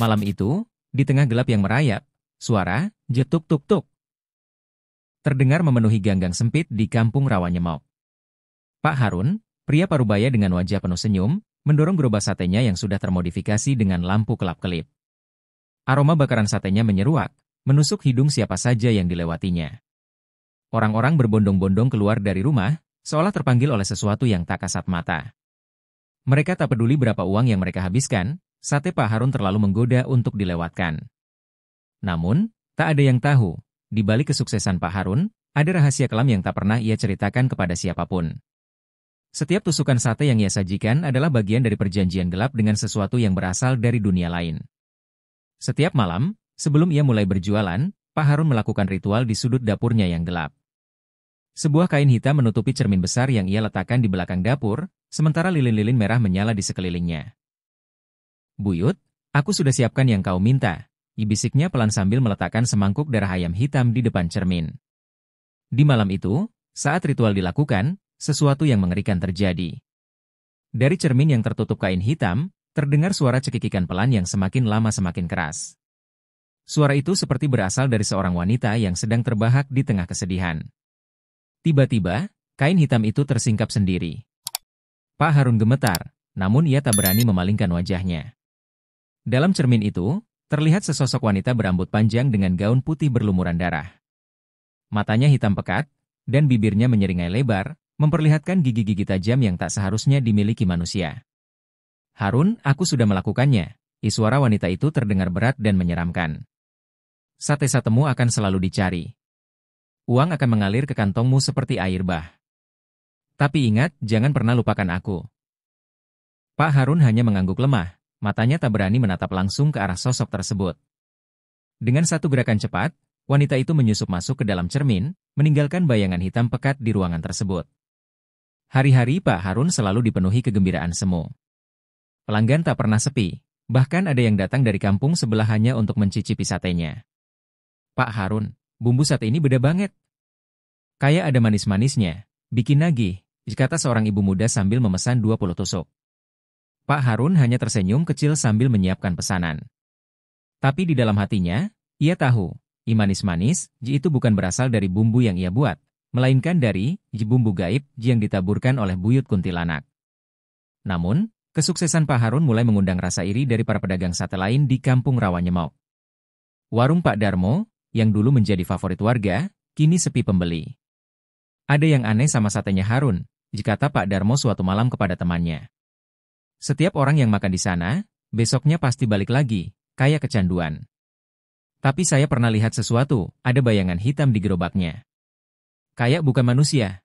Malam itu, di tengah gelap yang merayap, suara jetuk tuk tuk terdengar memenuhi ganggang sempit di kampung Rawanyemok. Pak Harun, pria parubaya dengan wajah penuh senyum, mendorong gerobak satenya yang sudah termodifikasi dengan lampu kelap-kelip. Aroma bakaran satenya menyeruak, menusuk hidung siapa saja yang dilewatinya. Orang-orang berbondong-bondong keluar dari rumah, seolah terpanggil oleh sesuatu yang tak kasat mata. Mereka tak peduli berapa uang yang mereka habiskan, sate Pak Harun terlalu menggoda untuk dilewatkan. Namun, tak ada yang tahu, di balik kesuksesan Pak Harun, ada rahasia kelam yang tak pernah ia ceritakan kepada siapapun. Setiap tusukan sate yang ia sajikan adalah bagian dari perjanjian gelap dengan sesuatu yang berasal dari dunia lain. Setiap malam, sebelum ia mulai berjualan, Pak Harun melakukan ritual di sudut dapurnya yang gelap. Sebuah kain hitam menutupi cermin besar yang ia letakkan di belakang dapur, sementara lilin-lilin merah menyala di sekelilingnya. "Buyut, aku sudah siapkan yang kau minta," bisiknya pelan sambil meletakkan semangkuk darah ayam hitam di depan cermin. Di malam itu, saat ritual dilakukan, sesuatu yang mengerikan terjadi. Dari cermin yang tertutup kain hitam, terdengar suara cekikikan pelan yang semakin lama semakin keras. Suara itu seperti berasal dari seorang wanita yang sedang terbahak di tengah kesedihan. Tiba-tiba, kain hitam itu tersingkap sendiri. Pak Harun gemetar, namun ia tak berani memalingkan wajahnya. Dalam cermin itu, terlihat sesosok wanita berambut panjang dengan gaun putih berlumuran darah. Matanya hitam pekat, dan bibirnya menyeringai lebar, memperlihatkan gigi-gigi tajam yang tak seharusnya dimiliki manusia. "Harun, aku sudah melakukannya," suara wanita itu terdengar berat dan menyeramkan. "Sate-satemu akan selalu dicari. Uang akan mengalir ke kantongmu seperti air bah. Tapi ingat, jangan pernah lupakan aku." Pak Harun hanya mengangguk lemah. Matanya tak berani menatap langsung ke arah sosok tersebut. Dengan satu gerakan cepat, wanita itu menyusup masuk ke dalam cermin, meninggalkan bayangan hitam pekat di ruangan tersebut. Hari-hari Pak Harun selalu dipenuhi kegembiraan semu. Pelanggan tak pernah sepi, bahkan ada yang datang dari kampung sebelah hanya untuk mencicipi satenya. "Pak Harun, bumbu sate ini beda banget. Kayak ada manis-manisnya, bikin nagih," kata seorang ibu muda sambil memesan 20 tusuk. Pak Harun hanya tersenyum kecil sambil menyiapkan pesanan. Tapi di dalam hatinya, ia tahu, manis-manis, itu bukan berasal dari bumbu yang ia buat, melainkan dari bumbu gaib yang ditaburkan oleh buyut kuntilanak. Namun, kesuksesan Pak Harun mulai mengundang rasa iri dari para pedagang sate lain di kampung Rawanyemok. Warung Pak Darmo, yang dulu menjadi favorit warga, kini sepi pembeli. "Ada yang aneh sama satenya Harun," kata Pak Darmo suatu malam kepada temannya. "Setiap orang yang makan di sana, besoknya pasti balik lagi, kayak kecanduan. Tapi saya pernah lihat sesuatu, ada bayangan hitam di gerobaknya. Kayak bukan manusia."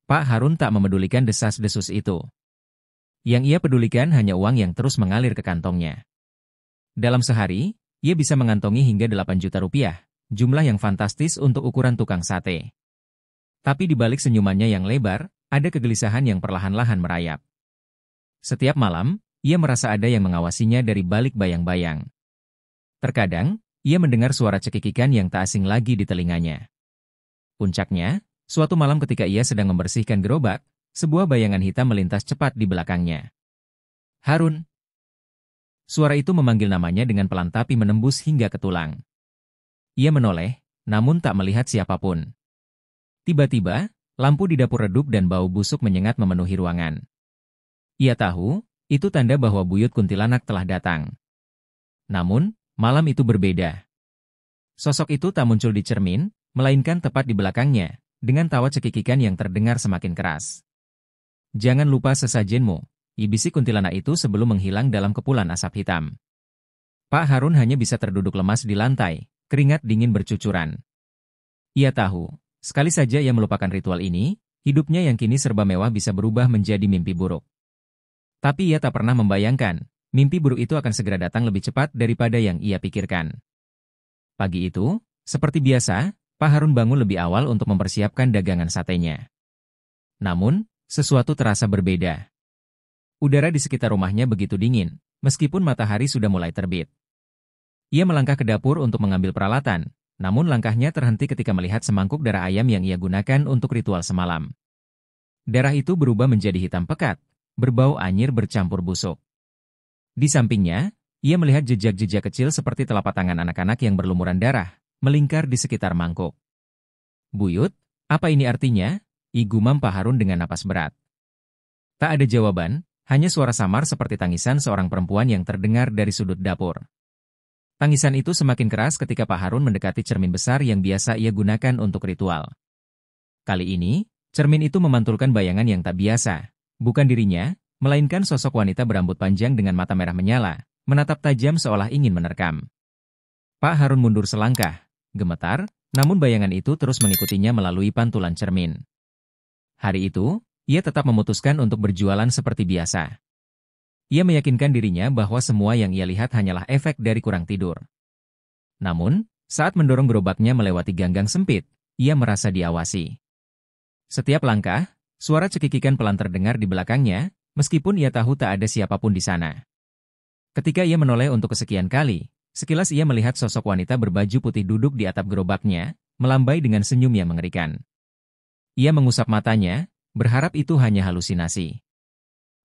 Pak Harun tak memedulikan desas-desus itu. Yang ia pedulikan hanya uang yang terus mengalir ke kantongnya. Dalam sehari, ia bisa mengantongi hingga 8 juta rupiah, jumlah yang fantastis untuk ukuran tukang sate. Tapi di balik senyumannya yang lebar, ada kegelisahan yang perlahan-lahan merayap. Setiap malam, ia merasa ada yang mengawasinya dari balik bayang-bayang. Terkadang, ia mendengar suara cekikikan yang tak asing lagi di telinganya. Puncaknya, suatu malam ketika ia sedang membersihkan gerobak, sebuah bayangan hitam melintas cepat di belakangnya. "Harun!" Suara itu memanggil namanya dengan pelan tapi menembus hingga ke tulang. Ia menoleh, namun tak melihat siapapun. Tiba-tiba, lampu di dapur redup dan bau busuk menyengat memenuhi ruangan. Ia tahu, itu tanda bahwa buyut kuntilanak telah datang. Namun, malam itu berbeda. Sosok itu tak muncul di cermin, melainkan tepat di belakangnya, dengan tawa cekikikan yang terdengar semakin keras. "Jangan lupa sesajenmu," bisik kuntilanak itu sebelum menghilang dalam kepulan asap hitam. Pak Harun hanya bisa terduduk lemas di lantai, keringat dingin bercucuran. Ia tahu, sekali saja ia melupakan ritual ini, hidupnya yang kini serba mewah bisa berubah menjadi mimpi buruk. Tapi ia tak pernah membayangkan, mimpi buruk itu akan segera datang lebih cepat daripada yang ia pikirkan. Pagi itu, seperti biasa, Pak Harun bangun lebih awal untuk mempersiapkan dagangan satenya. Namun, sesuatu terasa berbeda. Udara di sekitar rumahnya begitu dingin, meskipun matahari sudah mulai terbit. Ia melangkah ke dapur untuk mengambil peralatan, namun langkahnya terhenti ketika melihat semangkuk darah ayam yang ia gunakan untuk ritual semalam. Darah itu berubah menjadi hitam pekat, berbau anyir bercampur busuk. Di sampingnya, Ia melihat jejak-jejak kecil seperti telapak tangan anak-anak yang berlumuran darah, melingkar di sekitar mangkuk. Buyut, apa ini artinya? Gumam Pak Harun dengan napas berat. Tak ada jawaban, hanya suara samar seperti tangisan seorang perempuan yang terdengar dari sudut dapur. Tangisan itu semakin keras ketika Pak Harun mendekati cermin besar yang biasa ia gunakan untuk ritual. Kali ini, cermin itu memantulkan bayangan yang tak biasa. Bukan dirinya, melainkan sosok wanita berambut panjang dengan mata merah menyala, menatap tajam seolah ingin menerkam. Pak Harun mundur selangkah, gemetar, namun bayangan itu terus mengikutinya melalui pantulan cermin. Hari itu, ia tetap memutuskan untuk berjualan seperti biasa. Ia meyakinkan dirinya bahwa semua yang ia lihat hanyalah efek dari kurang tidur. Namun, saat mendorong gerobaknya melewati ganggang sempit, ia merasa diawasi. Setiap langkah, suara cekikikan pelan terdengar di belakangnya, meskipun ia tahu tak ada siapapun di sana. Ketika ia menoleh untuk kesekian kali, sekilas ia melihat sosok wanita berbaju putih duduk di atap gerobaknya, melambai dengan senyum yang mengerikan. Ia mengusap matanya, berharap itu hanya halusinasi.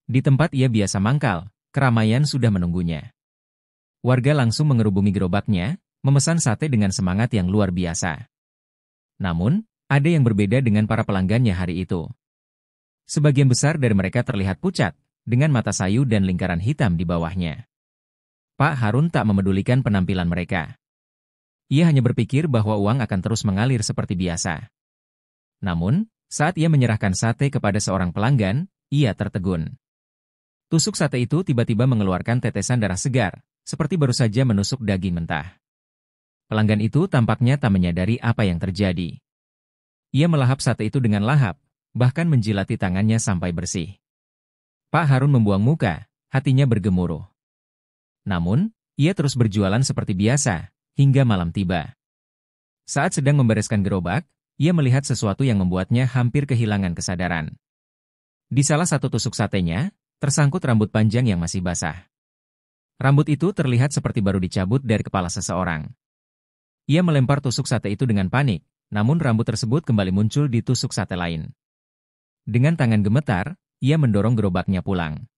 Di tempat ia biasa mangkal, keramaian sudah menunggunya. Warga langsung mengerubungi gerobaknya, memesan sate dengan semangat yang luar biasa. Namun, ada yang berbeda dengan para pelanggannya hari itu. Sebagian besar dari mereka terlihat pucat, dengan mata sayu dan lingkaran hitam di bawahnya. Pak Harun tak memedulikan penampilan mereka. Ia hanya berpikir bahwa uang akan terus mengalir seperti biasa. Namun, saat ia menyerahkan sate kepada seorang pelanggan, ia tertegun. Tusuk sate itu tiba-tiba mengeluarkan tetesan darah segar, seperti baru saja menusuk daging mentah. Pelanggan itu tampaknya tak menyadari apa yang terjadi. Ia melahap sate itu dengan lahap, bahkan menjilati tangannya sampai bersih. Pak Harun membuang muka, hatinya bergemuruh. Namun, ia terus berjualan seperti biasa, hingga malam tiba. Saat sedang membereskan gerobak, ia melihat sesuatu yang membuatnya hampir kehilangan kesadaran. Di salah satu tusuk satenya, tersangkut rambut panjang yang masih basah. Rambut itu terlihat seperti baru dicabut dari kepala seseorang. Ia melempar tusuk sate itu dengan panik, namun rambut tersebut kembali muncul di tusuk sate lain. Dengan tangan gemetar, ia mendorong gerobaknya pulang.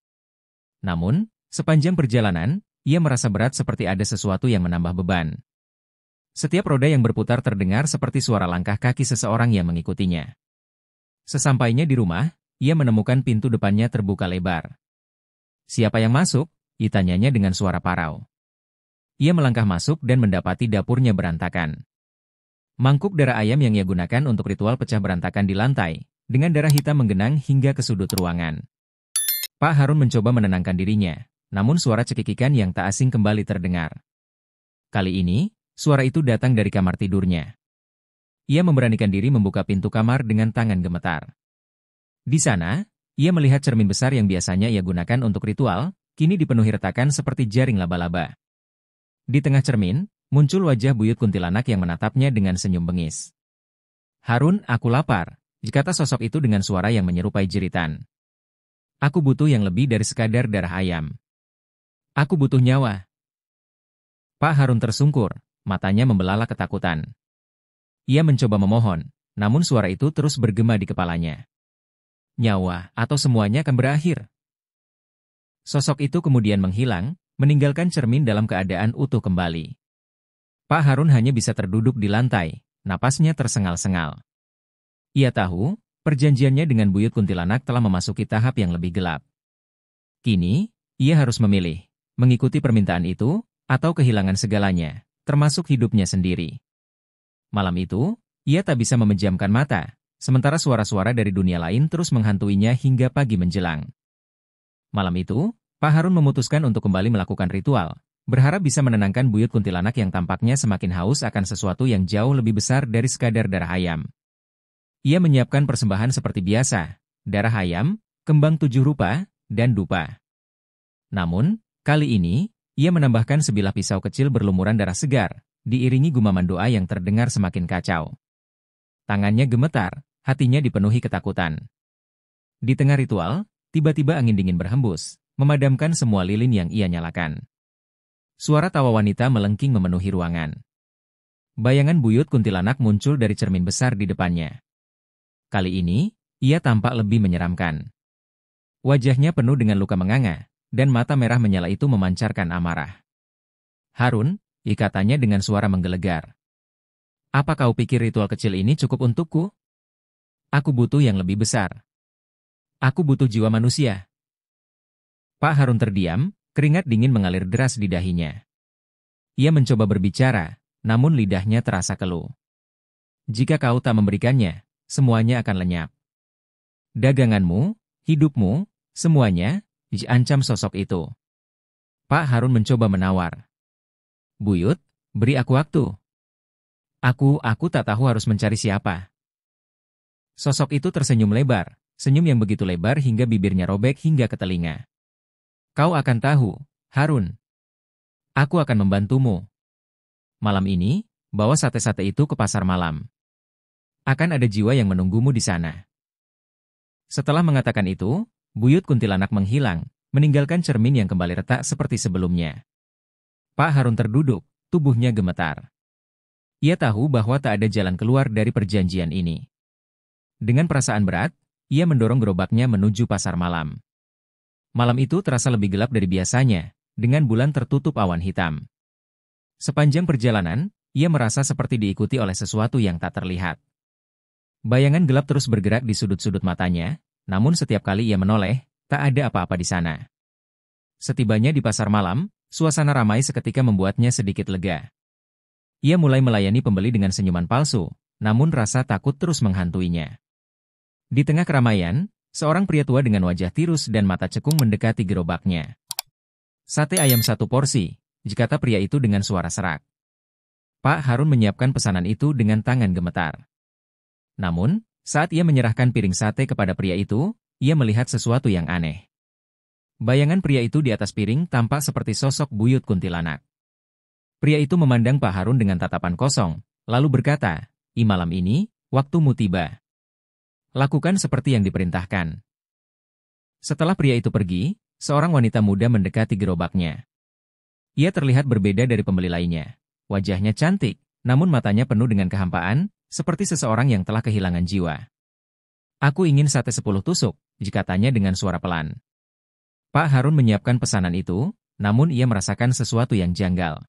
Namun, sepanjang perjalanan, ia merasa berat seperti ada sesuatu yang menambah beban. Setiap roda yang berputar terdengar seperti suara langkah kaki seseorang yang mengikutinya. Sesampainya di rumah, ia menemukan pintu depannya terbuka lebar. "Siapa yang masuk?" ditanyanya dengan suara parau. Ia melangkah masuk dan mendapati dapurnya berantakan. Mangkuk darah ayam yang ia gunakan untuk ritual pecah berantakan di lantai, dengan darah hitam menggenang hingga ke sudut ruangan. Pak Harun mencoba menenangkan dirinya, namun suara cekikikan yang tak asing kembali terdengar. Kali ini, suara itu datang dari kamar tidurnya. Ia memberanikan diri membuka pintu kamar dengan tangan gemetar. Di sana, ia melihat cermin besar yang biasanya ia gunakan untuk ritual, kini dipenuhi retakan seperti jaring laba-laba. Di tengah cermin, muncul wajah buyut kuntilanak yang menatapnya dengan senyum bengis. "Harun, aku lapar," kata sosok itu dengan suara yang menyerupai jeritan. "Aku butuh yang lebih dari sekadar darah ayam. Aku butuh nyawa." Pak Harun tersungkur, matanya membelalak ketakutan. Ia mencoba memohon, namun suara itu terus bergema di kepalanya. "Nyawa, atau semuanya akan berakhir." Sosok itu kemudian menghilang, meninggalkan cermin dalam keadaan utuh kembali. Pak Harun hanya bisa terduduk di lantai, napasnya tersengal-sengal. Ia tahu, perjanjiannya dengan buyut kuntilanak telah memasuki tahap yang lebih gelap. Kini, ia harus memilih, mengikuti permintaan itu, atau kehilangan segalanya, termasuk hidupnya sendiri. Malam itu, ia tak bisa memejamkan mata, sementara suara-suara dari dunia lain terus menghantuinya hingga pagi menjelang. Malam itu, Pak Harun memutuskan untuk kembali melakukan ritual, berharap bisa menenangkan buyut kuntilanak yang tampaknya semakin haus akan sesuatu yang jauh lebih besar dari sekadar darah ayam. Ia menyiapkan persembahan seperti biasa, darah ayam, kembang 7 rupa, dan dupa. Namun, kali ini, ia menambahkan sebilah pisau kecil berlumuran darah segar, diiringi gumaman doa yang terdengar semakin kacau. Tangannya gemetar, hatinya dipenuhi ketakutan. Di tengah ritual, tiba-tiba angin dingin berhembus, memadamkan semua lilin yang ia nyalakan. Suara tawa wanita melengking memenuhi ruangan. Bayangan buyut kuntilanak muncul dari cermin besar di depannya. Kali ini, ia tampak lebih menyeramkan. Wajahnya penuh dengan luka menganga, dan mata merah menyala itu memancarkan amarah. Harun, katanya dengan suara menggelegar. Apa kau pikir ritual kecil ini cukup untukku? Aku butuh yang lebih besar. Aku butuh jiwa manusia. Pak Harun terdiam, keringat dingin mengalir deras di dahinya. Ia mencoba berbicara, namun lidahnya terasa keluh. Jika kau tak memberikannya, semuanya akan lenyap. Daganganmu, hidupmu, semuanya, ancam sosok itu. Pak Harun mencoba menawar. Buyut, beri aku waktu. Aku tak tahu harus mencari siapa. Sosok itu tersenyum lebar, senyum yang begitu lebar hingga bibirnya robek hingga ke telinga. Kau akan tahu, Harun. Aku akan membantumu. Malam ini, bawa sate-sate itu ke pasar malam. Akan ada jiwa yang menunggumu di sana. Setelah mengatakan itu, buyut kuntilanak menghilang, meninggalkan cermin yang kembali retak seperti sebelumnya. Pak Harun terduduk, tubuhnya gemetar. Ia tahu bahwa tak ada jalan keluar dari perjanjian ini. Dengan perasaan berat, ia mendorong gerobaknya menuju pasar malam. Malam itu terasa lebih gelap dari biasanya, dengan bulan tertutup awan hitam. Sepanjang perjalanan, ia merasa seperti diikuti oleh sesuatu yang tak terlihat. Bayangan gelap terus bergerak di sudut-sudut matanya, namun setiap kali ia menoleh, tak ada apa-apa di sana. Setibanya di pasar malam, suasana ramai seketika membuatnya sedikit lega. Ia mulai melayani pembeli dengan senyuman palsu, namun rasa takut terus menghantuinya. Di tengah keramaian, seorang pria tua dengan wajah tirus dan mata cekung mendekati gerobaknya. Sate ayam 1 porsi, kata pria itu dengan suara serak. Pak Harun menyiapkan pesanan itu dengan tangan gemetar. Namun, saat ia menyerahkan piring sate kepada pria itu, ia melihat sesuatu yang aneh. Bayangan pria itu di atas piring tampak seperti sosok buyut kuntilanak. Pria itu memandang Pak Harun dengan tatapan kosong, lalu berkata, malam ini, waktumu tiba. Lakukan seperti yang diperintahkan. Setelah pria itu pergi, seorang wanita muda mendekati gerobaknya. Ia terlihat berbeda dari pembeli lainnya. Wajahnya cantik, namun matanya penuh dengan kehampaan, seperti seseorang yang telah kehilangan jiwa. Aku ingin sate 10 tusuk, katanya dengan suara pelan. Pak Harun menyiapkan pesanan itu, namun ia merasakan sesuatu yang janggal.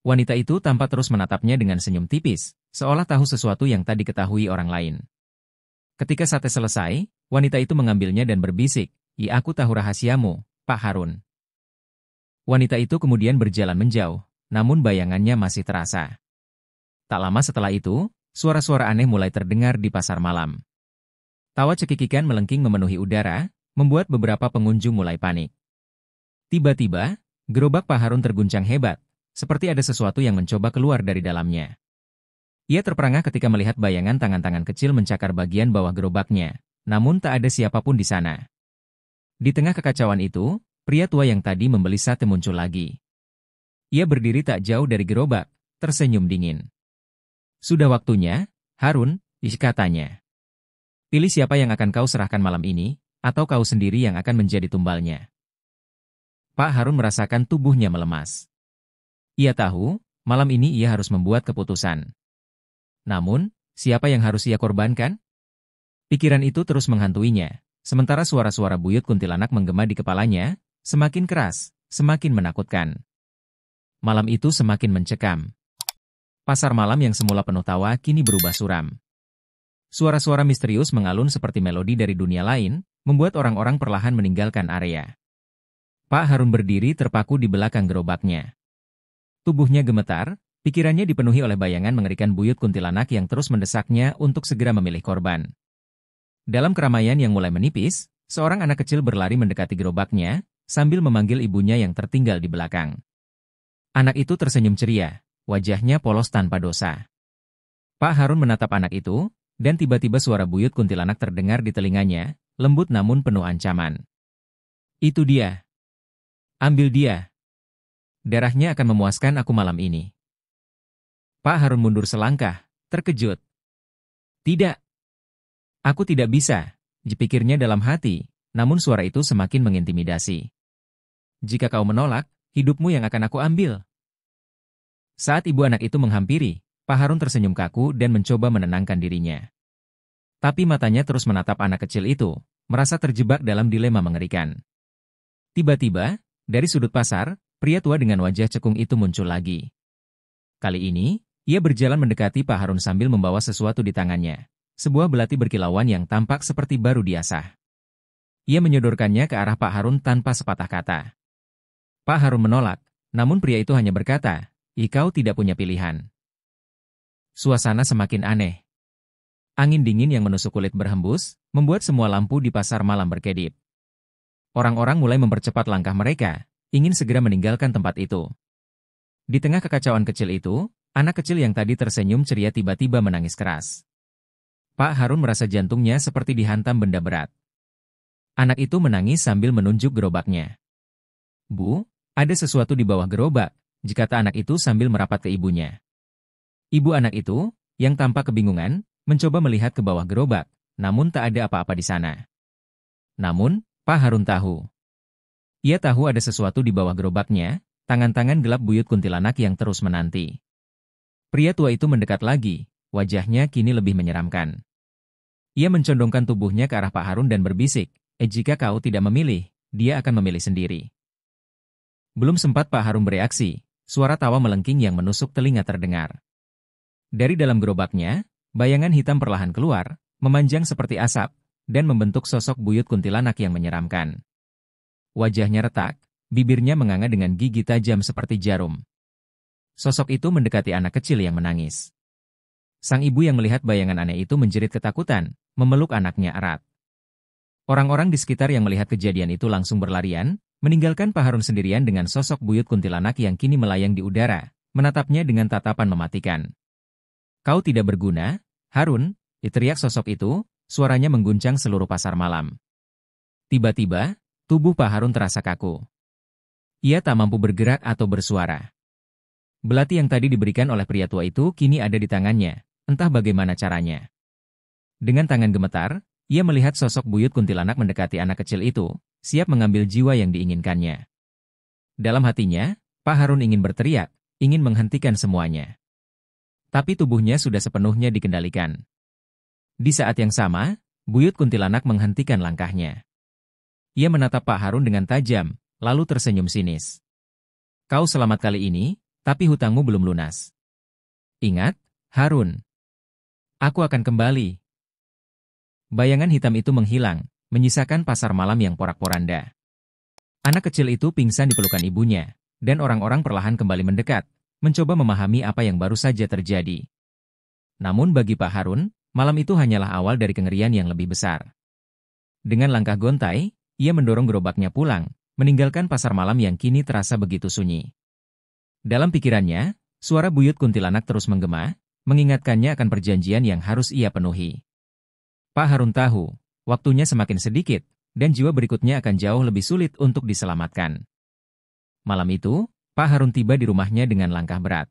Wanita itu tampak terus menatapnya dengan senyum tipis, seolah tahu sesuatu yang tak diketahui orang lain. Ketika sate selesai, wanita itu mengambilnya dan berbisik, aku tahu rahasiamu, Pak Harun. Wanita itu kemudian berjalan menjauh, namun bayangannya masih terasa. Tak lama setelah itu, suara-suara aneh mulai terdengar di pasar malam. Tawa cekikikan melengking memenuhi udara, membuat beberapa pengunjung mulai panik. Tiba-tiba, gerobak Pak Harun terguncang hebat, seperti ada sesuatu yang mencoba keluar dari dalamnya. Ia terperangah ketika melihat bayangan tangan-tangan kecil mencakar bagian bawah gerobaknya, namun tak ada siapapun di sana. Di tengah kekacauan itu, pria tua yang tadi membeli sate muncul lagi. Ia berdiri tak jauh dari gerobak, tersenyum dingin. Sudah waktunya, Harun, katanya. Pilih siapa yang akan kau serahkan malam ini, atau kau sendiri yang akan menjadi tumbalnya. Pak Harun merasakan tubuhnya melemas. Ia tahu, malam ini ia harus membuat keputusan. Namun, siapa yang harus ia korbankan? Pikiran itu terus menghantuinya, sementara suara-suara buyut kuntilanak menggema di kepalanya, semakin keras, semakin menakutkan. Malam itu semakin mencekam. Pasar malam yang semula penuh tawa kini berubah suram. Suara-suara misterius mengalun seperti melodi dari dunia lain, membuat orang-orang perlahan meninggalkan area. Pak Harun berdiri terpaku di belakang gerobaknya. Tubuhnya gemetar, pikirannya dipenuhi oleh bayangan mengerikan buyut kuntilanak yang terus mendesaknya untuk segera memilih korban. Dalam keramaian yang mulai menipis, seorang anak kecil berlari mendekati gerobaknya, sambil memanggil ibunya yang tertinggal di belakang. Anak itu tersenyum ceria, wajahnya polos tanpa dosa. Pak Harun menatap anak itu, dan tiba-tiba suara buyut kuntilanak terdengar di telinganya, lembut namun penuh ancaman. Itu dia. Ambil dia. Darahnya akan memuaskan aku malam ini. Pak Harun mundur selangkah, terkejut. Tidak. Aku tidak bisa, pikirnya dalam hati, namun suara itu semakin mengintimidasi. Jika kau menolak, hidupmu yang akan aku ambil. Saat ibu anak itu menghampiri, Pak Harun tersenyum kaku dan mencoba menenangkan dirinya. Tapi matanya terus menatap anak kecil itu, merasa terjebak dalam dilema mengerikan. Tiba-tiba, dari sudut pasar, pria tua dengan wajah cekung itu muncul lagi. Kali ini, ia berjalan mendekati Pak Harun sambil membawa sesuatu di tangannya. Sebuah belati berkilauan yang tampak seperti baru diasah. Ia menyodorkannya ke arah Pak Harun tanpa sepatah kata. Pak Harun menolak, namun pria itu hanya berkata, "Kau tidak punya pilihan." Suasana semakin aneh. Angin dingin yang menusuk kulit berhembus, membuat semua lampu di pasar malam berkedip. Orang-orang mulai mempercepat langkah mereka, ingin segera meninggalkan tempat itu. Di tengah kekacauan kecil itu, anak kecil yang tadi tersenyum ceria tiba-tiba menangis keras. Pak Harun merasa jantungnya seperti dihantam benda berat. Anak itu menangis sambil menunjuk gerobaknya. "Bu, ada sesuatu di bawah gerobak," kata anak itu sambil merapat ke ibunya. Ibu anak itu, yang tampak kebingungan, mencoba melihat ke bawah gerobak, namun tak ada apa-apa di sana. Namun, Pak Harun tahu. Ia tahu ada sesuatu di bawah gerobaknya, tangan-tangan gelap buyut kuntilanak yang terus menanti. Pria tua itu mendekat lagi, wajahnya kini lebih menyeramkan. Ia mencondongkan tubuhnya ke arah Pak Harun dan berbisik, "Jika kau tidak memilih, dia akan memilih sendiri." Belum sempat Pak Harun bereaksi, suara tawa melengking yang menusuk telinga terdengar. Dari dalam gerobaknya, bayangan hitam perlahan keluar, memanjang seperti asap, dan membentuk sosok buyut kuntilanak yang menyeramkan. Wajahnya retak, bibirnya menganga dengan gigi tajam seperti jarum. Sosok itu mendekati anak kecil yang menangis. Sang ibu yang melihat bayangan aneh itu menjerit ketakutan, memeluk anaknya erat. Orang-orang di sekitar yang melihat kejadian itu langsung berlarian, meninggalkan Pak Harun sendirian dengan sosok buyut kuntilanak yang kini melayang di udara, menatapnya dengan tatapan mematikan. "Kau tidak berguna, Harun," teriak sosok itu, suaranya mengguncang seluruh pasar malam. Tiba-tiba, tubuh Pak Harun terasa kaku. Ia tak mampu bergerak atau bersuara. Belati yang tadi diberikan oleh pria tua itu kini ada di tangannya, entah bagaimana caranya. Dengan tangan gemetar, ia melihat sosok buyut kuntilanak mendekati anak kecil itu, siap mengambil jiwa yang diinginkannya. Dalam hatinya, Pak Harun ingin berteriak, ingin menghentikan semuanya. Tapi tubuhnya sudah sepenuhnya dikendalikan. Di saat yang sama, buyut kuntilanak menghentikan langkahnya. Ia menatap Pak Harun dengan tajam, lalu tersenyum sinis. "Kau selamat kali ini, tapi hutangmu belum lunas. Ingat, Harun. Aku akan kembali." Bayangan hitam itu menghilang, menyisakan pasar malam yang porak-poranda. Anak kecil itu pingsan di pelukan ibunya, dan orang-orang perlahan kembali mendekat, mencoba memahami apa yang baru saja terjadi. Namun bagi Pak Harun, malam itu hanyalah awal dari kengerian yang lebih besar. Dengan langkah gontai, ia mendorong gerobaknya pulang, meninggalkan pasar malam yang kini terasa begitu sunyi. Dalam pikirannya, suara buyut kuntilanak terus menggema, mengingatkannya akan perjanjian yang harus ia penuhi. Pak Harun tahu, waktunya semakin sedikit, dan jiwa berikutnya akan jauh lebih sulit untuk diselamatkan. Malam itu, Pak Harun tiba di rumahnya dengan langkah berat.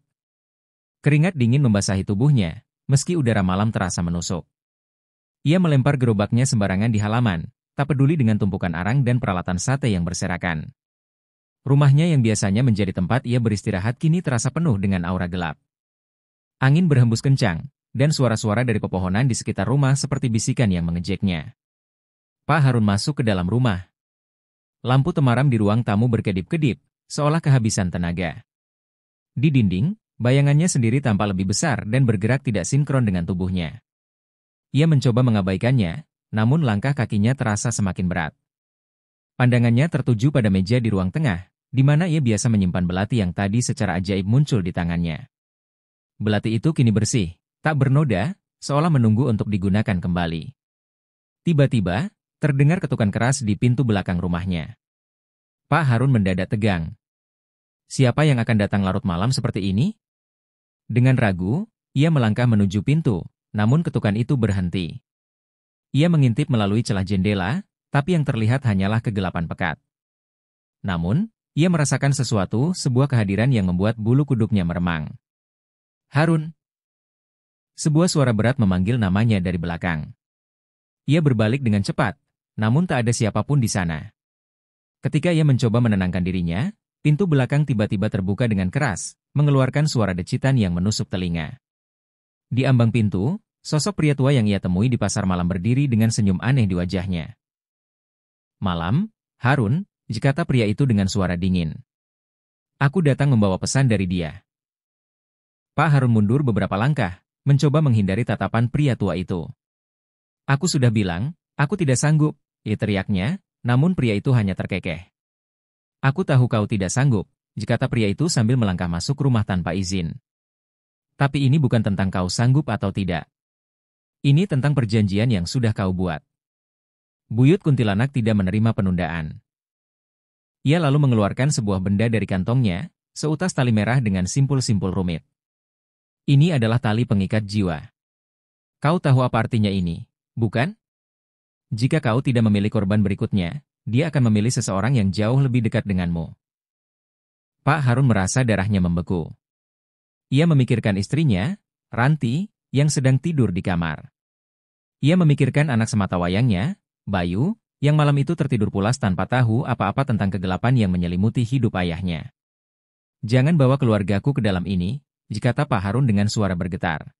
Keringat dingin membasahi tubuhnya, meski udara malam terasa menusuk. Ia melempar gerobaknya sembarangan di halaman, tak peduli dengan tumpukan arang dan peralatan sate yang berserakan. Rumahnya yang biasanya menjadi tempat ia beristirahat kini terasa penuh dengan aura gelap. Angin berhembus kencang, dan suara-suara dari pepohonan di sekitar rumah seperti bisikan yang mengejeknya. Pak Harun masuk ke dalam rumah. Lampu temaram di ruang tamu berkedip-kedip, seolah kehabisan tenaga. Di dinding, bayangannya sendiri tampak lebih besar dan bergerak tidak sinkron dengan tubuhnya. Ia mencoba mengabaikannya, namun langkah kakinya terasa semakin berat. Pandangannya tertuju pada meja di ruang tengah, di mana ia biasa menyimpan belati yang tadi secara ajaib muncul di tangannya. Belati itu kini bersih, tak bernoda, seolah menunggu untuk digunakan kembali. Tiba-tiba, terdengar ketukan keras di pintu belakang rumahnya. Pak Harun mendadak tegang. Siapa yang akan datang larut malam seperti ini? Dengan ragu, ia melangkah menuju pintu, namun ketukan itu berhenti. Ia mengintip melalui celah jendela, tapi yang terlihat hanyalah kegelapan pekat. Namun, ia merasakan sesuatu, sebuah kehadiran yang membuat bulu kuduknya meremang. "Harun!" Sebuah suara berat memanggil namanya dari belakang. Ia berbalik dengan cepat, namun tak ada siapapun di sana. Ketika ia mencoba menenangkan dirinya, pintu belakang tiba-tiba terbuka dengan keras, mengeluarkan suara decitan yang menusuk telinga. Di ambang pintu, sosok pria tua yang ia temui di pasar malam berdiri dengan senyum aneh di wajahnya. "Malam, Harun," kata pria itu dengan suara dingin. Aku datang membawa pesan dari dia. Pak Harun mundur beberapa langkah, mencoba menghindari tatapan pria tua itu. Aku sudah bilang, aku tidak sanggup, teriaknya, namun pria itu hanya terkekeh. Aku tahu kau tidak sanggup, kata pria itu sambil melangkah masuk rumah tanpa izin. Tapi ini bukan tentang kau sanggup atau tidak. Ini tentang perjanjian yang sudah kau buat. Buyut kuntilanak tidak menerima penundaan. Ia lalu mengeluarkan sebuah benda dari kantongnya, seutas tali merah dengan simpul-simpul rumit. Ini adalah tali pengikat jiwa. Kau tahu apa artinya ini, bukan? Jika kau tidak memilih korban berikutnya, dia akan memilih seseorang yang jauh lebih dekat denganmu. Pak Harun merasa darahnya membeku. Ia memikirkan istrinya, Ranti, yang sedang tidur di kamar. Ia memikirkan anak sematawayangnya, Bayu, yang malam itu tertidur pulas tanpa tahu apa-apa tentang kegelapan yang menyelimuti hidup ayahnya. Jangan bawa keluargaku ke dalam ini, kata Pak Harun dengan suara bergetar.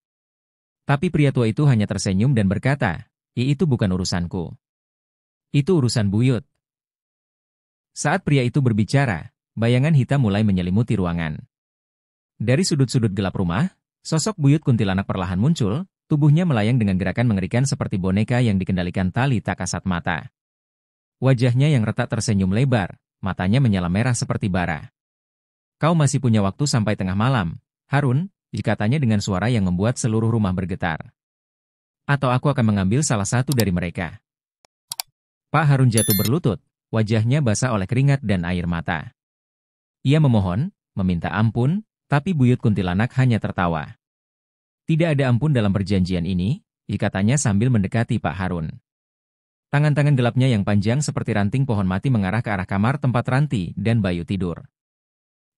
Tapi pria tua itu hanya tersenyum dan berkata, itu bukan urusanku. Itu urusan buyut. Saat pria itu berbicara, bayangan hitam mulai menyelimuti ruangan. Dari sudut-sudut gelap rumah, sosok buyut kuntilanak perlahan muncul, tubuhnya melayang dengan gerakan mengerikan seperti boneka yang dikendalikan tali tak kasat mata. Wajahnya yang retak tersenyum lebar, matanya menyala merah seperti bara. Kau masih punya waktu sampai tengah malam, Harun, katanya dengan suara yang membuat seluruh rumah bergetar. Atau aku akan mengambil salah satu dari mereka. Pak Harun jatuh berlutut, wajahnya basah oleh keringat dan air mata. Ia memohon, meminta ampun, tapi buyut kuntilanak hanya tertawa. Tidak ada ampun dalam perjanjian ini, katanya sambil mendekati Pak Harun. Tangan-tangan gelapnya yang panjang seperti ranting pohon mati mengarah ke arah kamar tempat Ranti dan Bayu tidur.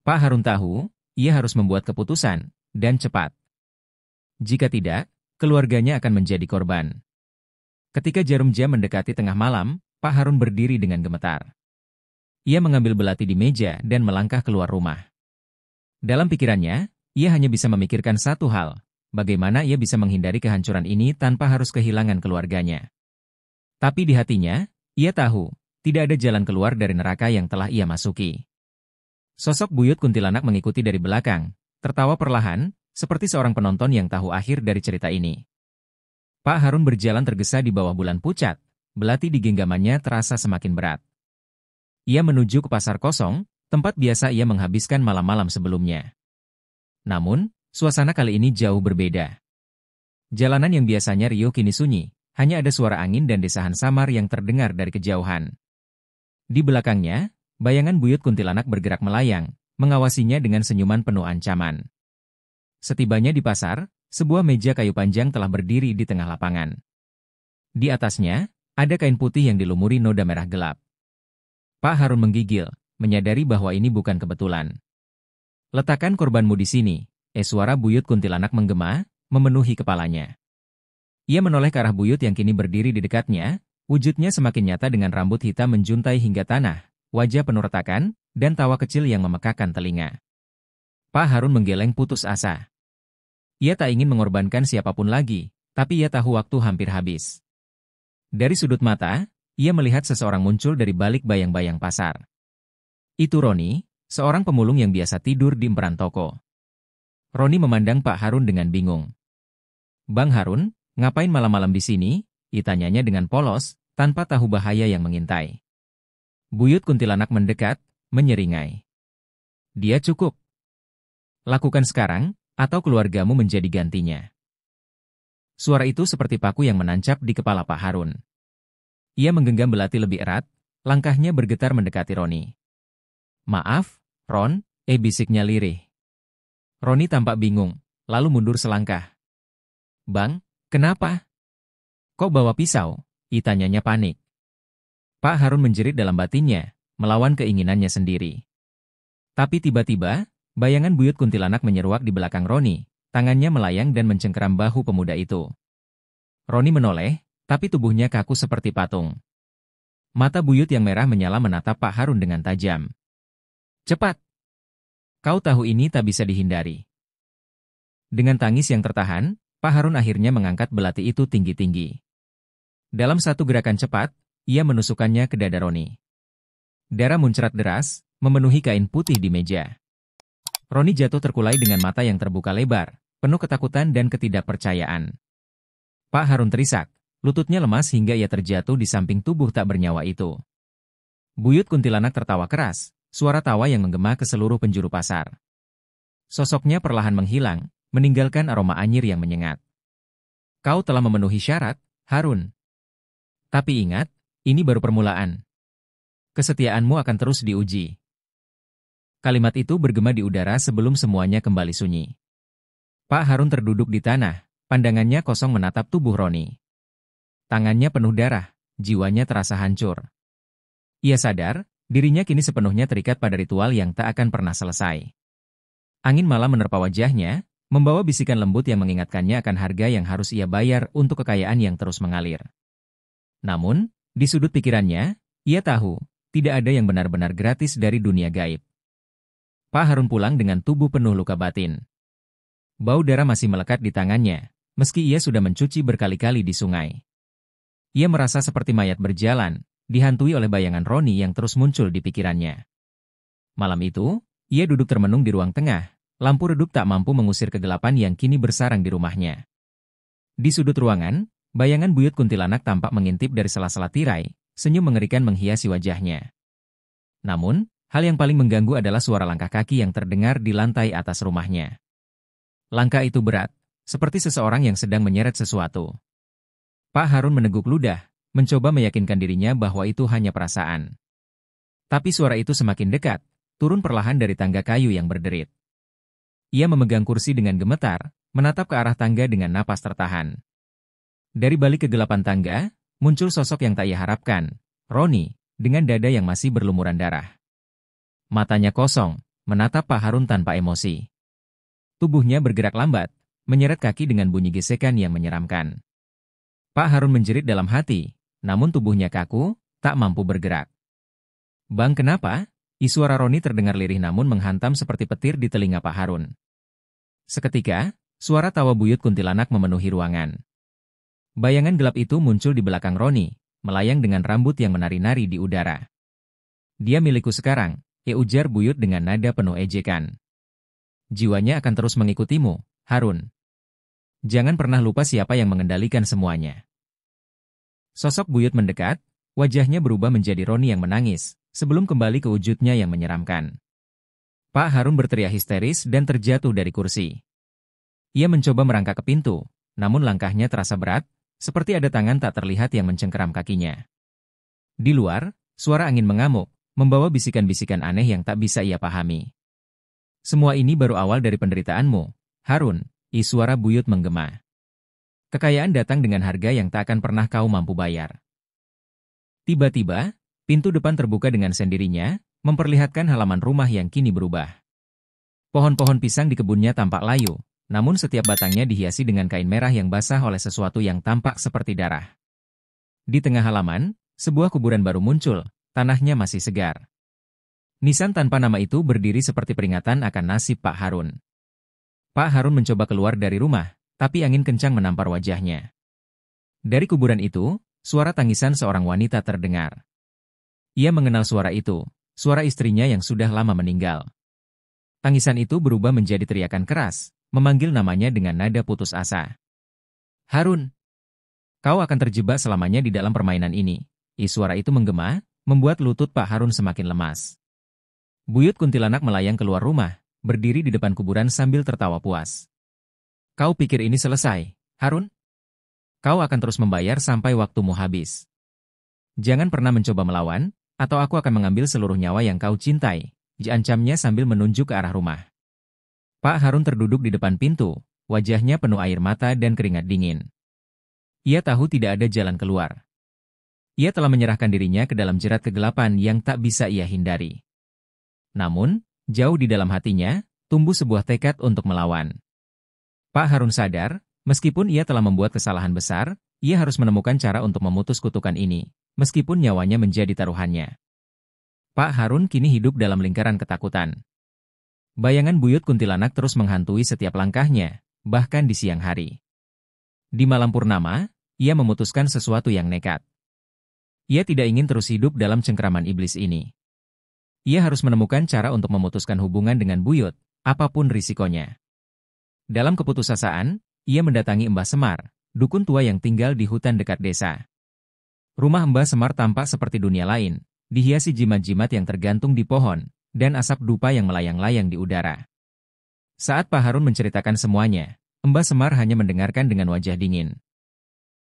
Pak Harun tahu, ia harus membuat keputusan, dan cepat. Jika tidak, keluarganya akan menjadi korban. Ketika jarum jam mendekati tengah malam, Pak Harun berdiri dengan gemetar. Ia mengambil belati di meja dan melangkah keluar rumah. Dalam pikirannya, ia hanya bisa memikirkan satu hal, bagaimana ia bisa menghindari kehancuran ini tanpa harus kehilangan keluarganya. Tapi di hatinya, ia tahu, tidak ada jalan keluar dari neraka yang telah ia masuki. Sosok buyut kuntilanak mengikuti dari belakang, tertawa perlahan, seperti seorang penonton yang tahu akhir dari cerita ini. Pak Harun berjalan tergesa di bawah bulan pucat, belati di genggamannya terasa semakin berat. Ia menuju ke pasar kosong, tempat biasa ia menghabiskan malam-malam sebelumnya. Namun, suasana kali ini jauh berbeda. Jalanan yang biasanya riuh kini sunyi, hanya ada suara angin dan desahan samar yang terdengar dari kejauhan. Di belakangnya, bayangan buyut kuntilanak bergerak melayang, mengawasinya dengan senyuman penuh ancaman. Setibanya di pasar, sebuah meja kayu panjang telah berdiri di tengah lapangan. Di atasnya, ada kain putih yang dilumuri noda merah gelap. Pak Harun menggigil, menyadari bahwa ini bukan kebetulan. Letakkan korbanmu di sini, suara buyut kuntilanak menggema, memenuhi kepalanya. Ia menoleh ke arah buyut yang kini berdiri di dekatnya, wujudnya semakin nyata dengan rambut hitam menjuntai hingga tanah, wajah penuh retakan, dan tawa kecil yang memekakkan telinga. Pak Harun menggeleng putus asa. Ia tak ingin mengorbankan siapapun lagi, tapi ia tahu waktu hampir habis. Dari sudut mata, ia melihat seseorang muncul dari balik bayang-bayang pasar. Itu Roni, seorang pemulung yang biasa tidur di emperan toko. Roni memandang Pak Harun dengan bingung. Bang Harun, ngapain malam-malam di sini? Tanyanya dengan polos, tanpa tahu bahaya yang mengintai. Buyut kuntilanak mendekat, menyeringai. Dia cukup. Lakukan sekarang, atau keluargamu menjadi gantinya. Suara itu seperti paku yang menancap di kepala Pak Harun. Ia menggenggam belati lebih erat, langkahnya bergetar mendekati Roni. Maaf, Ron, bisiknya lirih. Roni tampak bingung, lalu mundur selangkah. Bang, kenapa? Kok bawa pisau? Tanyanya panik. Pak Harun menjerit dalam batinnya, melawan keinginannya sendiri. Tapi tiba-tiba, bayangan buyut kuntilanak menyeruak di belakang Roni, tangannya melayang dan mencengkeram bahu pemuda itu. Roni menoleh, tapi tubuhnya kaku seperti patung. Mata buyut yang merah menyala menatap Pak Harun dengan tajam. Cepat! Kau tahu ini tak bisa dihindari. Dengan tangis yang tertahan, Pak Harun akhirnya mengangkat belati itu tinggi-tinggi. Dalam satu gerakan cepat, ia menusukkannya ke dada Roni. Darah muncrat deras, memenuhi kain putih di meja. Roni jatuh terkulai dengan mata yang terbuka lebar, penuh ketakutan dan ketidakpercayaan. Pak Harun terisak, lututnya lemas hingga ia terjatuh di samping tubuh tak bernyawa itu. Buyut kuntilanak tertawa keras, suara tawa yang menggema ke seluruh penjuru pasar. Sosoknya perlahan menghilang, meninggalkan aroma anyir yang menyengat. Kau telah memenuhi syarat, Harun. Tapi ingat, ini baru permulaan. Kesetiaanmu akan terus diuji. Kalimat itu bergema di udara sebelum semuanya kembali sunyi. Pak Harun terduduk di tanah, pandangannya kosong menatap tubuh Roni. Tangannya penuh darah, jiwanya terasa hancur. Ia sadar, dirinya kini sepenuhnya terikat pada ritual yang tak akan pernah selesai. Angin malam menerpa wajahnya, membawa bisikan lembut yang mengingatkannya akan harga yang harus ia bayar untuk kekayaan yang terus mengalir. Namun, di sudut pikirannya, ia tahu, tidak ada yang benar-benar gratis dari dunia gaib. Pak Harun pulang dengan tubuh penuh luka batin. Bau darah masih melekat di tangannya, meski ia sudah mencuci berkali-kali di sungai. Ia merasa seperti mayat berjalan, dihantui oleh bayangan Roni yang terus muncul di pikirannya. Malam itu, ia duduk termenung di ruang tengah, lampu redup tak mampu mengusir kegelapan yang kini bersarang di rumahnya. Di sudut ruangan, bayangan buyut kuntilanak tampak mengintip dari sela-sela tirai, senyum mengerikan menghiasi wajahnya. Namun, hal yang paling mengganggu adalah suara langkah kaki yang terdengar di lantai atas rumahnya. Langkah itu berat, seperti seseorang yang sedang menyeret sesuatu. Pak Harun meneguk ludah, mencoba meyakinkan dirinya bahwa itu hanya perasaan. Tapi suara itu semakin dekat, turun perlahan dari tangga kayu yang berderit. Ia memegang kursi dengan gemetar, menatap ke arah tangga dengan napas tertahan. Dari balik kegelapan tangga, muncul sosok yang tak ia harapkan, Roni, dengan dada yang masih berlumuran darah. Matanya kosong, menatap Pak Harun tanpa emosi. Tubuhnya bergerak lambat, menyeret kaki dengan bunyi gesekan yang menyeramkan. Pak Harun menjerit dalam hati, namun tubuhnya kaku, tak mampu bergerak. Bang, kenapa? Suara Roni terdengar lirih namun menghantam seperti petir di telinga Pak Harun. Seketika, suara tawa buyut kuntilanak memenuhi ruangan. Bayangan gelap itu muncul di belakang Roni, melayang dengan rambut yang menari-nari di udara. Dia milikku sekarang, ujar buyut dengan nada penuh ejekan. Jiwanya akan terus mengikutimu, Harun. Jangan pernah lupa siapa yang mengendalikan semuanya. Sosok buyut mendekat, wajahnya berubah menjadi Roni yang menangis, sebelum kembali ke wujudnya yang menyeramkan. Pak Harun berteriak histeris dan terjatuh dari kursi. Ia mencoba merangkak ke pintu, namun langkahnya terasa berat, seperti ada tangan tak terlihat yang mencengkeram kakinya. Di luar, suara angin mengamuk, membawa bisikan-bisikan aneh yang tak bisa ia pahami. Semua ini baru awal dari penderitaanmu, Harun, suara buyut menggema. Kekayaan datang dengan harga yang tak akan pernah kau mampu bayar. Tiba-tiba, pintu depan terbuka dengan sendirinya, memperlihatkan halaman rumah yang kini berubah. Pohon-pohon pisang di kebunnya tampak layu, namun setiap batangnya dihiasi dengan kain merah yang basah oleh sesuatu yang tampak seperti darah. Di tengah halaman, sebuah kuburan baru muncul, tanahnya masih segar. Nisan tanpa nama itu berdiri seperti peringatan akan nasib Pak Harun. Pak Harun mencoba keluar dari rumah, tapi angin kencang menampar wajahnya. Dari kuburan itu, suara tangisan seorang wanita terdengar. Ia mengenal suara itu, suara istrinya yang sudah lama meninggal. Tangisan itu berubah menjadi teriakan keras, memanggil namanya dengan nada putus asa. Harun, kau akan terjebak selamanya di dalam permainan ini. Suara itu menggema, membuat lutut Pak Harun semakin lemas. Buyut kuntilanak melayang keluar rumah, berdiri di depan kuburan sambil tertawa puas. Kau pikir ini selesai, Harun? Kau akan terus membayar sampai waktumu habis. Jangan pernah mencoba melawan, atau aku akan mengambil seluruh nyawa yang kau cintai, ancamnya sambil menunjuk ke arah rumah. Pak Harun terduduk di depan pintu, wajahnya penuh air mata dan keringat dingin. Ia tahu tidak ada jalan keluar. Ia telah menyerahkan dirinya ke dalam jerat kegelapan yang tak bisa ia hindari. Namun, jauh di dalam hatinya, tumbuh sebuah tekad untuk melawan. Pak Harun sadar, meskipun ia telah membuat kesalahan besar, ia harus menemukan cara untuk memutus kutukan ini, meskipun nyawanya menjadi taruhannya. Pak Harun kini hidup dalam lingkaran ketakutan. Bayangan buyut kuntilanak terus menghantui setiap langkahnya, bahkan di siang hari. Di malam purnama, ia memutuskan sesuatu yang nekat. Ia tidak ingin terus hidup dalam cengkraman iblis ini. Ia harus menemukan cara untuk memutuskan hubungan dengan buyut, apapun risikonya. Dalam keputusasaan, ia mendatangi Mbah Semar, dukun tua yang tinggal di hutan dekat desa. Rumah Mbah Semar tampak seperti dunia lain, dihiasi jimat-jimat yang tergantung di pohon, dan asap dupa yang melayang-layang di udara. Saat Pak Harun menceritakan semuanya, Mbah Semar hanya mendengarkan dengan wajah dingin.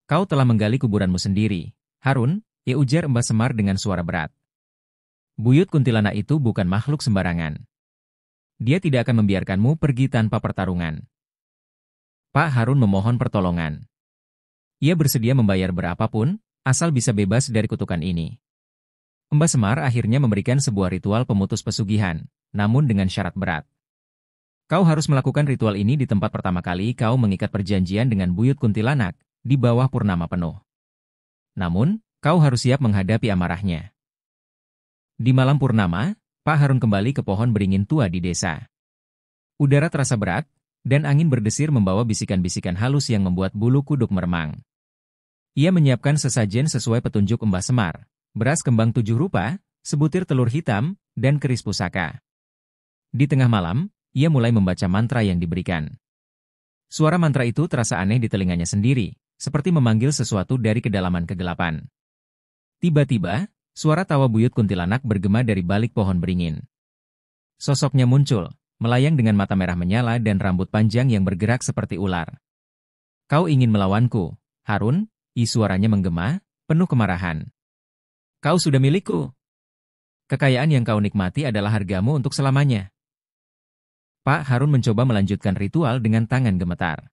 "Kau telah menggali kuburanmu sendiri, Harun," ya ujar Mbah Semar dengan suara berat. "Buyut kuntilanak itu bukan makhluk sembarangan. Dia tidak akan membiarkanmu pergi tanpa pertarungan." Pak Harun memohon pertolongan. Ia bersedia membayar berapapun, asal bisa bebas dari kutukan ini. Mbah Semar akhirnya memberikan sebuah ritual pemutus pesugihan, namun dengan syarat berat. "Kau harus melakukan ritual ini di tempat pertama kali kau mengikat perjanjian dengan buyut kuntilanak, di bawah purnama penuh. Namun, kau harus siap menghadapi amarahnya." Di malam purnama, Pak Harun kembali ke pohon beringin tua di desa. Udara terasa berat, dan angin berdesir membawa bisikan-bisikan halus yang membuat bulu kuduk meremang. Ia menyiapkan sesajen sesuai petunjuk Mbah Semar, beras kembang 7 rupa, sebutir telur hitam, dan keris pusaka. Di tengah malam, ia mulai membaca mantra yang diberikan. Suara mantra itu terasa aneh di telinganya sendiri, seperti memanggil sesuatu dari kedalaman kegelapan. Tiba-tiba, suara tawa buyut kuntilanak bergema dari balik pohon beringin. Sosoknya muncul, melayang dengan mata merah menyala dan rambut panjang yang bergerak seperti ular. "Kau ingin melawanku, Harun?" Suaranya menggema, penuh kemarahan. "Kau sudah milikku. Kekayaan yang kau nikmati adalah hargamu untuk selamanya." Pak Harun mencoba melanjutkan ritual dengan tangan gemetar.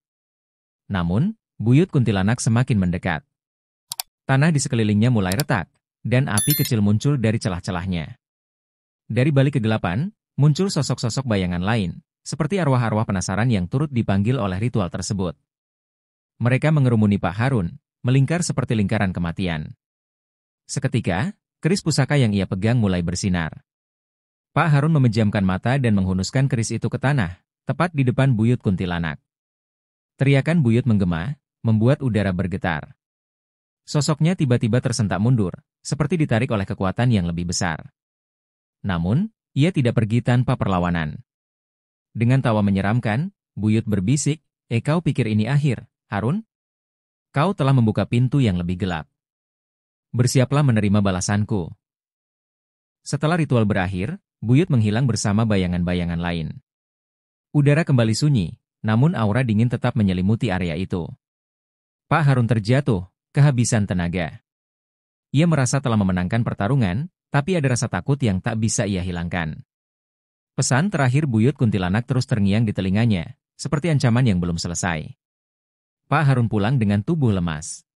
Namun, buyut kuntilanak semakin mendekat. Tanah di sekelilingnya mulai retak, dan api kecil muncul dari celah-celahnya. Dari balik kegelapan, muncul sosok-sosok bayangan lain, seperti arwah-arwah penasaran yang turut dipanggil oleh ritual tersebut. Mereka mengerumuni Pak Harun, melingkar seperti lingkaran kematian. Seketika, keris pusaka yang ia pegang mulai bersinar. Pak Harun memejamkan mata dan menghunuskan keris itu ke tanah, tepat di depan buyut kuntilanak. Teriakan buyut menggema, membuat udara bergetar. Sosoknya tiba-tiba tersentak mundur, seperti ditarik oleh kekuatan yang lebih besar. Namun, ia tidak pergi tanpa perlawanan. Dengan tawa menyeramkan, buyut berbisik, kau pikir ini akhir, Harun? Kau telah membuka pintu yang lebih gelap. Bersiaplah menerima balasanku." Setelah ritual berakhir, buyut menghilang bersama bayangan-bayangan lain. Udara kembali sunyi, namun aura dingin tetap menyelimuti area itu. Pak Harun terjatuh, kehabisan tenaga. Ia merasa telah memenangkan pertarungan, tapi ada rasa takut yang tak bisa ia hilangkan. Pesan terakhir buyut kuntilanak terus terngiang di telinganya, seperti ancaman yang belum selesai. Pak Harun pulang dengan tubuh lemas.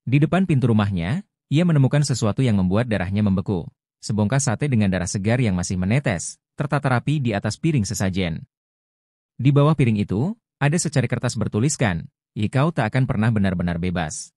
Di depan pintu rumahnya, ia menemukan sesuatu yang membuat darahnya membeku. Sebongkah sate dengan darah segar yang masih menetes, tertata rapi di atas piring sesajen. Di bawah piring itu, ada secari kertas bertuliskan, "Kau tak akan pernah benar-benar bebas."